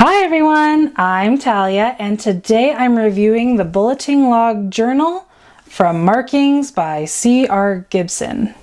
Hi everyone, I'm Talia and today I'm reviewing the Bulletin Log Journal from Markings by C.R. Gibson.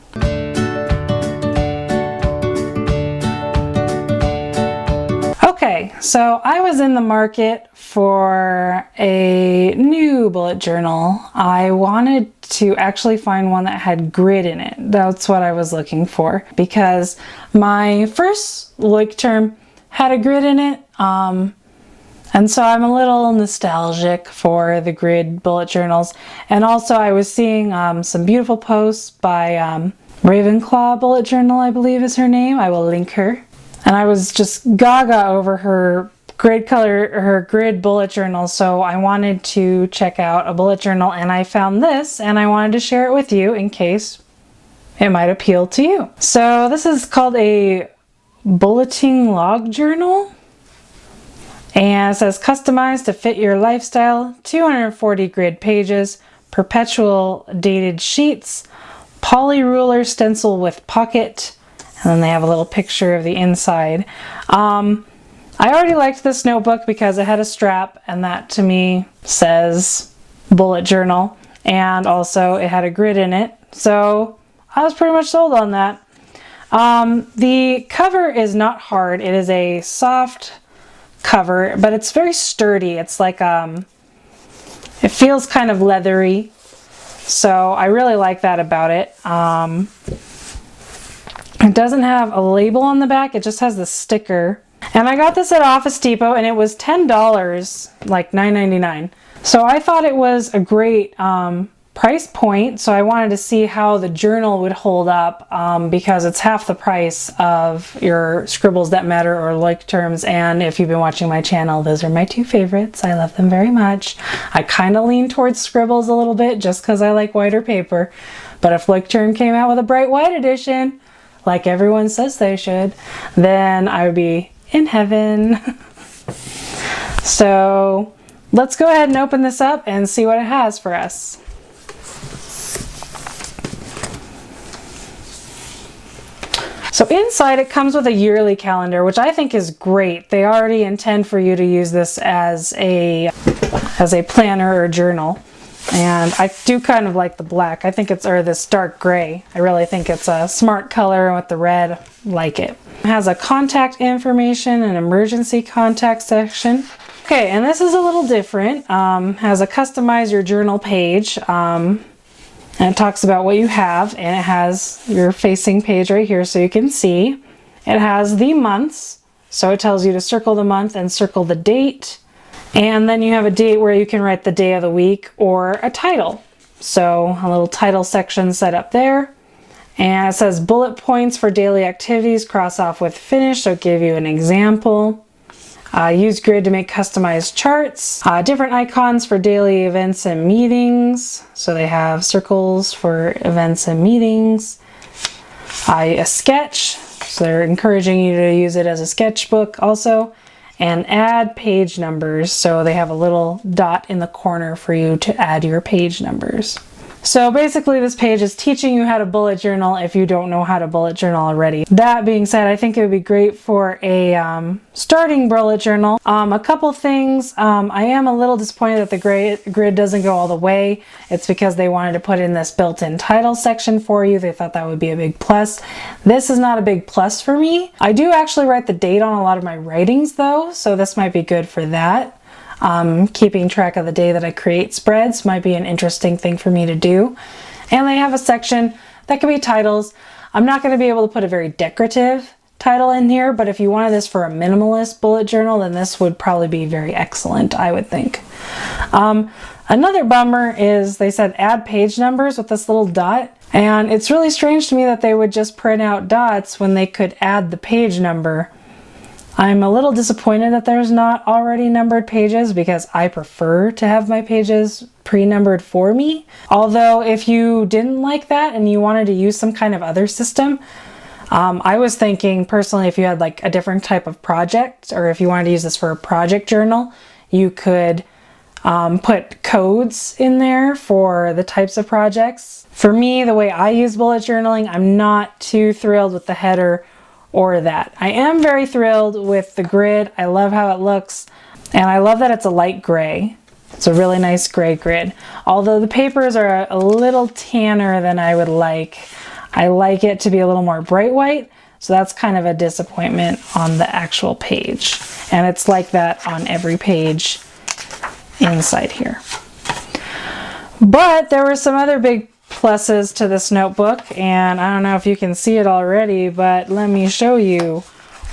Okay, so I was in the market for a new bullet journal. I wanted to actually find one that had grid in it. That's what I was looking for because my first like term had a grid in it. And so I'm a little nostalgic for the grid bullet journals. And also I was seeing some beautiful posts by Ravenclaw Bullet Journal, I believe is her name. I will link her. And I was just gaga over her grid bullet journal. So I wanted to check out a bullet journal and I found this and I wanted to share it with you in case it might appeal to you. So this is called a Bulletin Log Journal. And it says customized to fit your lifestyle, 240 grid pages, perpetual dated sheets, poly ruler stencil with pocket, and then they have a little picture of the inside. I already liked this notebook because it had a strap and that to me says bullet journal, and also it had a grid in it, so I was pretty much sold on that. The cover is not hard. It is a soft cover, but it's very sturdy. It's like it feels kind of leathery, so I really like that about it. It doesn't have a label on the back, it just has the sticker. And I got this at Office Depot and it was $10, like $9.99. So I thought it was a great price point, so I wanted to see how the journal would hold up because it's half the price of your Scribbles That Matter or Like Terms, and if you've been watching my channel, those are my two favorites. I love them very much. I kind of lean towards Scribbles a little bit just because I like whiter paper, but if Like Term came out with a bright white edition, like everyone says they should, then I would be in heaven. So let's go ahead and open this up and see what it has for us. So inside it comes with a yearly calendar, which I think is great. They already intend for you to use this as a planner or journal. And I do kind of like the black. I think or this dark gray. I really think it's a smart color with the red. I like it. It has a contact information and emergency contact section. Okay, and this is a little different. Has a customize your journal page. And it talks about what you have, and it has your facing page right here so you can see. It has the months, so it tells you to circle the month and circle the date. And then you have a date where you can write the day of the week or a title. So a little title section set up there. And it says bullet points for daily activities, cross off with finish, so it gave you an example. Use grid to make customized charts. Different icons for daily events and meetings. So they have circles for events and meetings. A sketch. So they're encouraging you to use it as a sketchbook also. And add page numbers. So they have a little dot in the corner for you to add your page numbers. So basically this page is teaching you how to bullet journal if you don't know how to bullet journal already. That being said, I think it would be great for a starting bullet journal. A couple things. I am a little disappointed that the grid doesn't go all the way. It's because they wanted to put in this built-in title section for you. They thought that would be a big plus. This is not a big plus for me. I do actually write the date on a lot of my writings though, so this might be good for that. Keeping track of the day that I create spreads might be an interesting thing for me to do. And they have a section that can be titles. I'm not going to be able to put a very decorative title in here, but if you wanted this for a minimalist bullet journal, then this would probably be very excellent, I would think. Another bummer is they said add page numbers with this little dot. And it's really strange to me that they would just print out dots when they could add the page number. I'm a little disappointed that there's not already numbered pages because I prefer to have my pages pre-numbered for me. Although if you didn't like that and you wanted to use some kind of other system, I was thinking personally if you had like a different type of project, or if you wanted to use this for a project journal, you could put codes in there for the types of projects. For me, the way I use bullet journaling, I'm not too thrilled with the header or that. I am very thrilled with the grid. I love how it looks, and I love that it's a light gray. It's a really nice gray grid. Although the papers are a little tanner than I would like. I like it to be a little more bright white, so that's kind of a disappointment on the actual page. And it's like that on every page inside here. But there were some other big pluses to this notebook, and I don't know if you can see it already, but let me show you.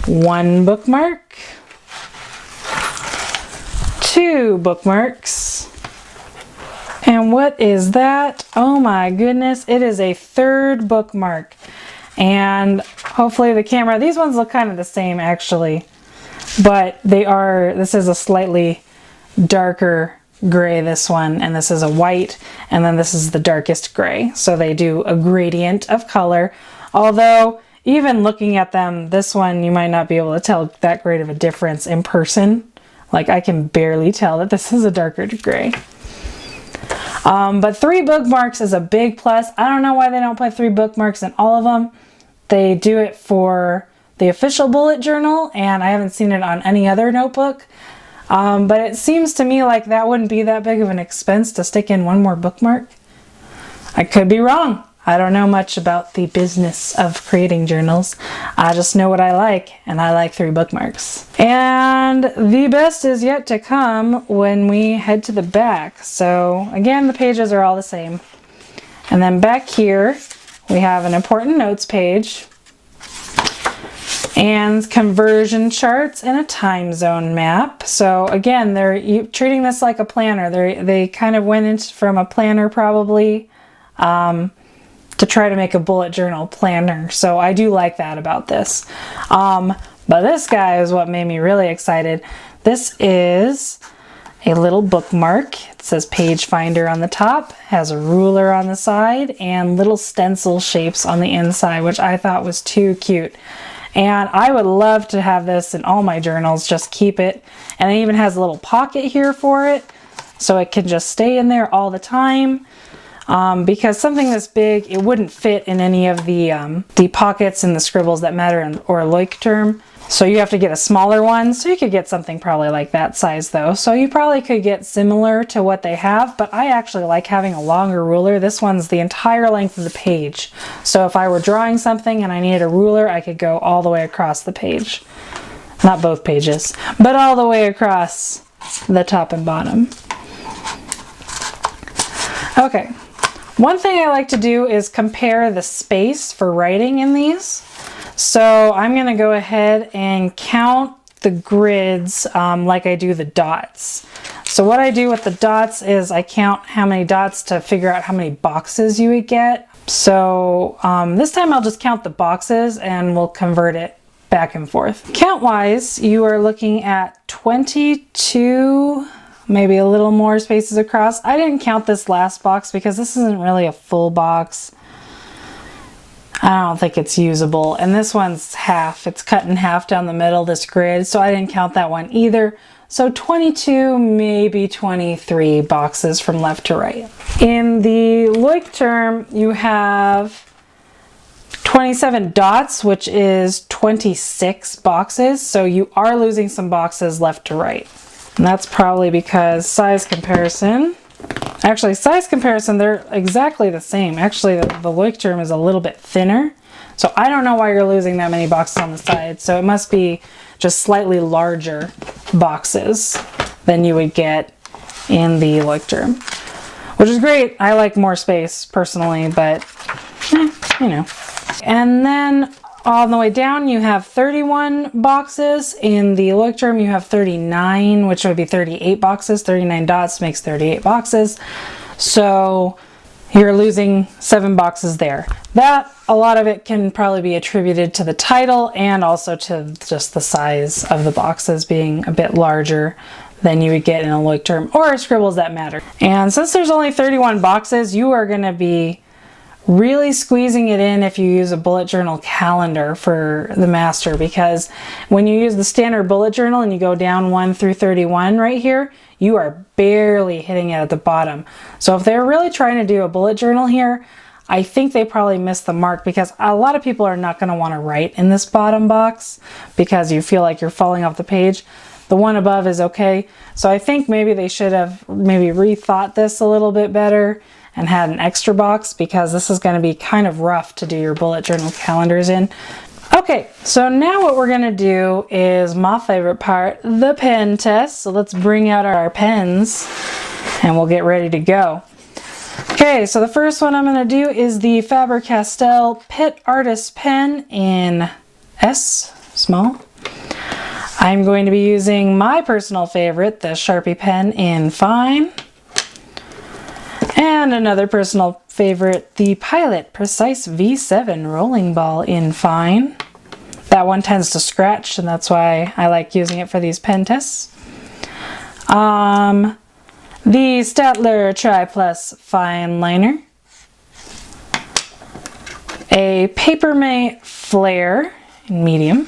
1 bookmark, 2 bookmarks, and what is that? Oh my goodness, it is a 3rd bookmark. And hopefully the camera, these ones look kind of the same actually, but this is a slightly darker gray, this one, and this is a white, and then this is the darkest gray. So they do a gradient of color, although even looking at them, this one you might not be able to tell that great of a difference in person. Like I can barely tell that this is a darker gray. But 3 bookmarks is a big plus. I don't know why they don't put 3 bookmarks in all of them. They do it for the official bullet journal, and I haven't seen it on any other notebook. But it seems to me like that wouldn't be that big of an expense to stick in 1 more bookmark. I could be wrong. I don't know much about the business of creating journals. I just know what I like, and I like 3 bookmarks. And the best is yet to come when we head to the back. So again, the pages are all the same. And then back here, we have an important notes page, and conversion charts and a time zone map. So again, they're treating this like a planner. They kind of went into from a planner probably to try to make a bullet journal planner. So I do like that about this. But this guy is what made me really excited. This is a little bookmark. It says page finder on the top, has a ruler on the side, and little stencil shapes on the inside, which I thought was too cute. And I would love to have this in all my journals, just keep it. And it even has a little pocket here for it, so it can just stay in there all the time. Because something this big, it wouldn't fit in any of the pockets and the scribbles that matter or Leuchtturm. So you have to get a smaller one. So you could get something probably like that size though. So you probably could get similar to what they have, but I actually like having a longer ruler. This one's the entire length of the page. So if I were drawing something and I needed a ruler, I could go all the way across the page. Not both pages, but all the way across the top and bottom. Okay. One thing I like to do is compare the space for writing in these. So I'm going to go ahead and count the grids like I do the dots. So what I do with the dots is I count how many dots to figure out how many boxes you would get. So this time I'll just count the boxes and we'll convert it back and forth. Count wise, you are looking at 22, maybe a little more spaces across. I didn't count this last box because this isn't really a full box. I don't think it's usable. And this one's half. It's cut in half down the middle, this grid. So I didn't count that one either. So 22, maybe 23 boxes from left to right. In the Leuchtturm, you have 27 dots, which is 26 boxes. So you are losing some boxes left to right. And that's probably because size comparison. Actually, size comparison, they're exactly the same. Actually, the Leuchtturm is a little bit thinner. So I don't know why you're losing that many boxes on the side. So it must be just slightly larger boxes than you would get in the Leuchtturm, which is great. I like more space personally, but you know. And then on the way down, you have 31 boxes. In the Leuchtturm, you have 39, which would be 38 boxes. 39 dots makes 38 boxes. So you're losing 7 boxes there. That, a lot of it can probably be attributed to the title and also to just the size of the boxes being a bit larger than you would get in a Leuchtturm or scribbles that matter. And since there's only 31 boxes, you are going to be really squeezing it in if you use a bullet journal calendar for the master, because when you use the standard bullet journal and you go down 1 through 31 right here, you are barely hitting it at the bottom. So if they're really trying to do a bullet journal here, I think they probably missed the mark because a lot of people are not going to want to write in this bottom box because you feel like you're falling off the page. The one above is okay. So I think maybe they should have maybe rethought this a little bit better and had an extra box because this is going to be kind of rough to do your bullet journal calendars in. Okay, so now what we're going to do is my favorite part, the pen test. So let's bring out our pens and we'll get ready to go. Okay, so the first one I'm going to do is the Faber-Castell Pit Artist Pen in S, small. I'm going to be using my personal favorite, the Sharpie pen in fine. And another personal favorite, the Pilot Precise V7 rolling ball in fine. That one tends to scratch, and that's why I like using it for these pen tests. The Staedtler Tri Plus fine liner. A Papermate Flare in medium.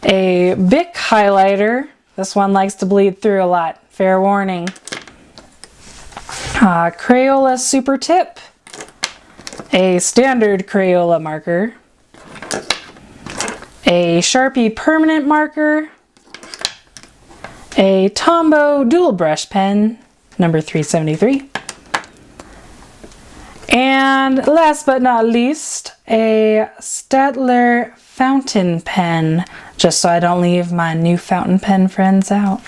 A Bic highlighter. This one likes to bleed through a lot, fair warning. Crayola Super Tip. A standard Crayola marker. A Sharpie permanent marker. A Tombow dual brush pen, number 373. And last but not least, a Staedtler fountain pen, just so I don't leave my new fountain pen friends out.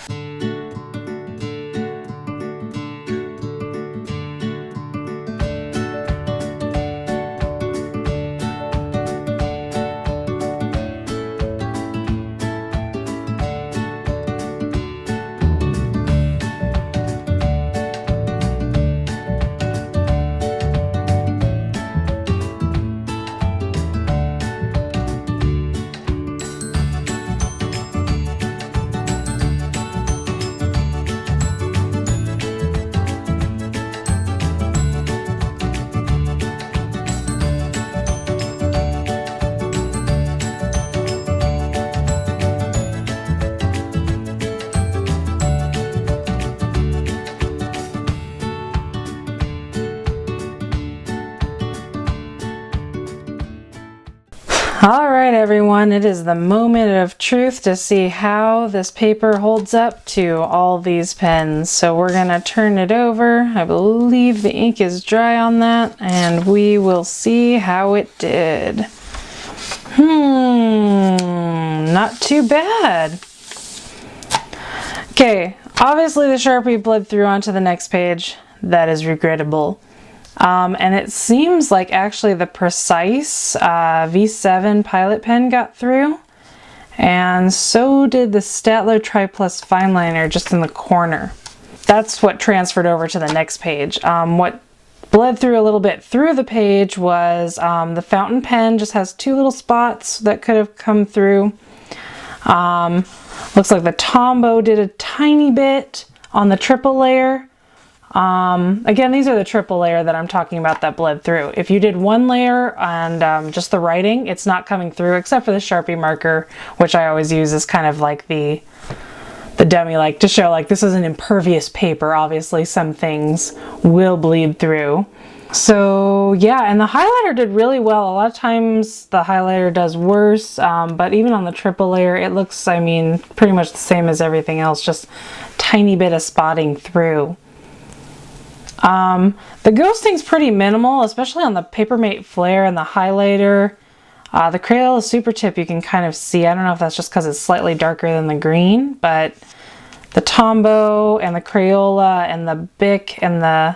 Alright everyone, it is the moment of truth to see how this paper holds up to all these pens. So we're going to turn it over. I believe the ink is dry on that and we will see how it did. Not too bad. Okay, obviously the Sharpie bled through onto the next page. That is regrettable. And it seems like actually the Precise V7 Pilot pen got through, and so did the Staedtler Tri Plus fine liner just in the corner. That's what transferred over to the next page. What bled through a little bit through the page was the fountain pen just has two little spots that could have come through. Looks like the Tombow did a tiny bit on the triple layer. Again, these are the triple layer that I'm talking about that bled through. If you did one layer and just the writing, it's not coming through except for the Sharpie marker, which I always use as kind of like the dummy, like to show like this is an impervious paper. Obviously some things will bleed through. So yeah, and the highlighter did really well. A lot of times the highlighter does worse, but even on the triple layer, it looks, I mean, pretty much the same as everything else, just tiny bit of spotting through. The ghosting's pretty minimal, especially on the Papermate Flare and the highlighter. The Crayola Super Tip you can kind of see. I don't know if that's just because it's slightly darker than the green, but the Tombow and the Crayola and the Bic and the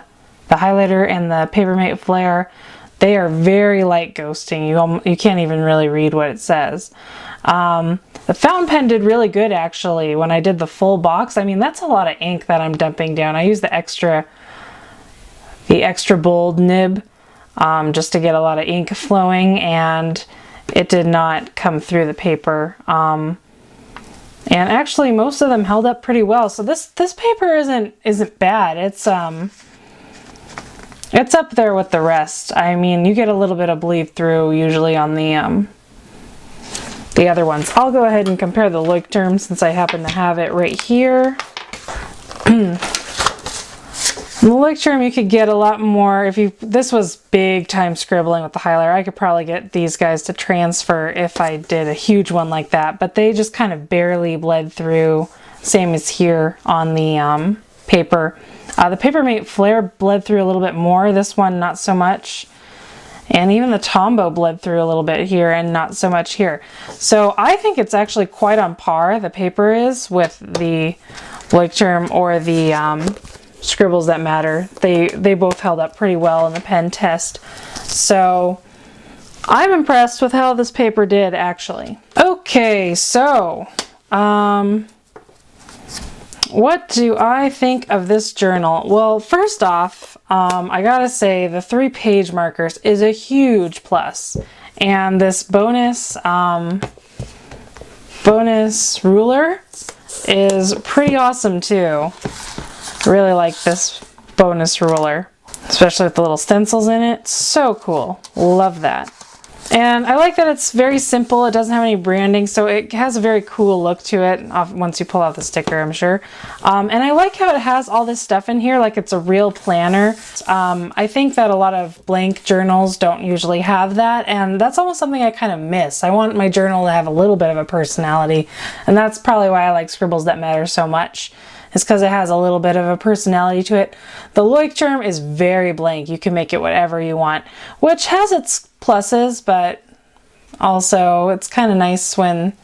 highlighter and the Papermate Flare, they are very light ghosting. You can't even really read what it says. The fountain pen did really good actually when I did the full box. I mean, that's a lot of ink that I'm dumping down. I used the extra bold nib just to get a lot of ink flowing, and it did not come through the paper. And actually most of them held up pretty well. So this paper isn't bad. It's up there with the rest. I mean, you get a little bit of bleed through usually on the other ones. I'll go ahead and compare the Loic term since I happen to have it right here. In the Log Journal, you could get a lot more. This was big time scribbling with the highlighter. I could probably get these guys to transfer if I did a huge one like that, but they just kind of barely bled through. Same as here on the paper. The Papermate Flare bled through a little bit more. This one, not so much. And even the Tombow bled through a little bit here and not so much here. So I think it's actually quite on par, the paper is, with the Log Journal or the Scribbles That Matter. They both held up pretty well in the pen test. So I'm impressed with how this paper did, actually. Okay, so what do I think of this journal? Well, first off, I gotta say the 3 page markers is a huge plus. And this bonus ruler is pretty awesome too. I really like this bonus ruler, especially with the little stencils in it. So cool. Love that. And I like that it's very simple. It doesn't have any branding, so it has a very cool look to it once you pull out the sticker, I'm sure. And I like how it has all this stuff in here, like it's a real planner. I think that a lot of blank journals don't usually have that, and that's almost something I kind of miss. I want my journal to have a little bit of a personality, and that's probably why I like Scribbles That Matter so much. It's because it has a little bit of a personality to it. The Log Journal is very blank. You can make it whatever you want, which has its pluses, but also it's kind of nice when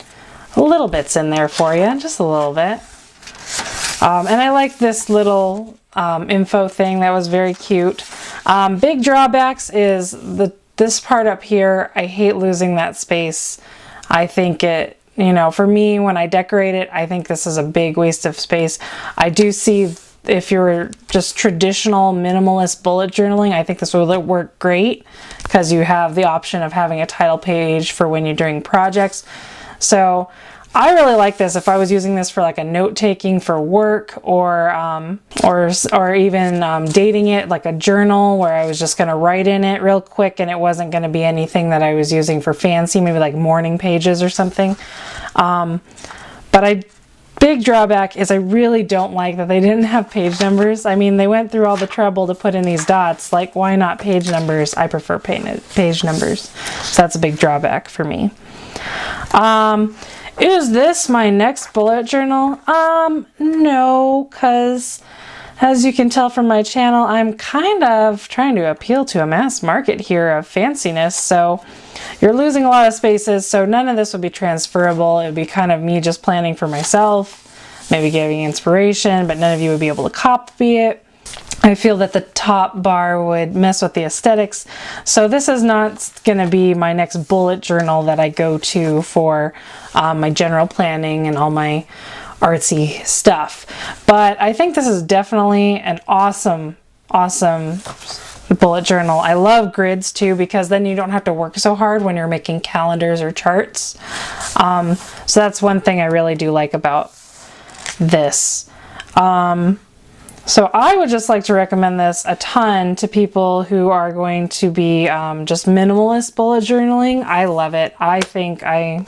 a little bit's in there for you, just a little bit. And I like this little info thing. That was very cute. Big drawbacks is this part up here. I hate losing that space. I think it, you know, for me, when I decorate it, I think this is a big waste of space. I do see if you're just traditional minimalist bullet journaling, I think this would work great because you have the option of having a title page for when you're doing projects. So I really like this if I was using this for like a note taking for work or even dating it, like a journal where I was just going to write in it real quick and it wasn't going to be anything that I was using for fancy, maybe like morning pages or something. Big drawback is I really don't like that they didn't have page numbers. I mean, they went through all the trouble to put in these dots. Like, why not page numbers? I prefer page numbers. So that's a big drawback for me. Is this my next bullet journal? No, because as you can tell from my channel, I'm kind of trying to appeal to a mass market here of fanciness. So you're losing a lot of spaces, so none of this would be transferable. It would be kind of me just planning for myself, maybe giving inspiration, but none of you would be able to copy it. I feel that the top bar would mess with the aesthetics. So this is not going to be my next bullet journal that I go to for my general planning and all my artsy stuff. But I think this is definitely an awesome bullet journal. I love grids too, because then you don't have to work so hard when you're making calendars or charts. So that's one thing I really do like about this. So I would just like to recommend this a ton to people who are going to be just minimalist bullet journaling. I love it. I think I'm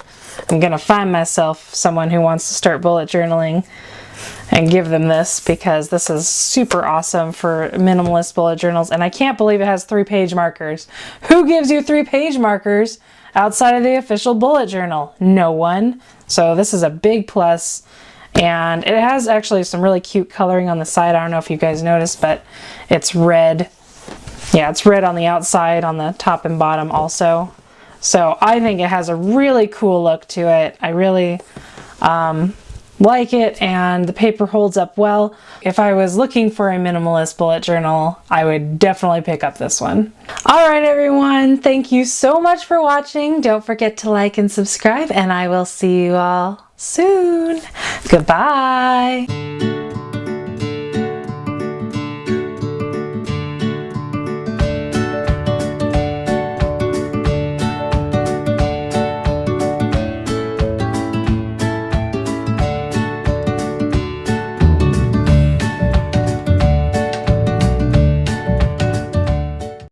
going to find myself someone who wants to start bullet journaling and give them this, because this is super awesome for minimalist bullet journals. And I can't believe it has 3 page markers. Who gives you 3 page markers outside of the official bullet journal? No one. So this is a big plus. And it has actually some really cute coloring on the side. I don't know if you guys noticed, but it's red. Yeah, it's red on the outside, on the top and bottom also. So I think it has a really cool look to it. I really like it, and the paper holds up well. If I was looking for a minimalist bullet journal, I would definitely pick up this one. All right, everyone. Thank you so much for watching. Don't forget to like and subscribe, and I will see you all soon. Goodbye.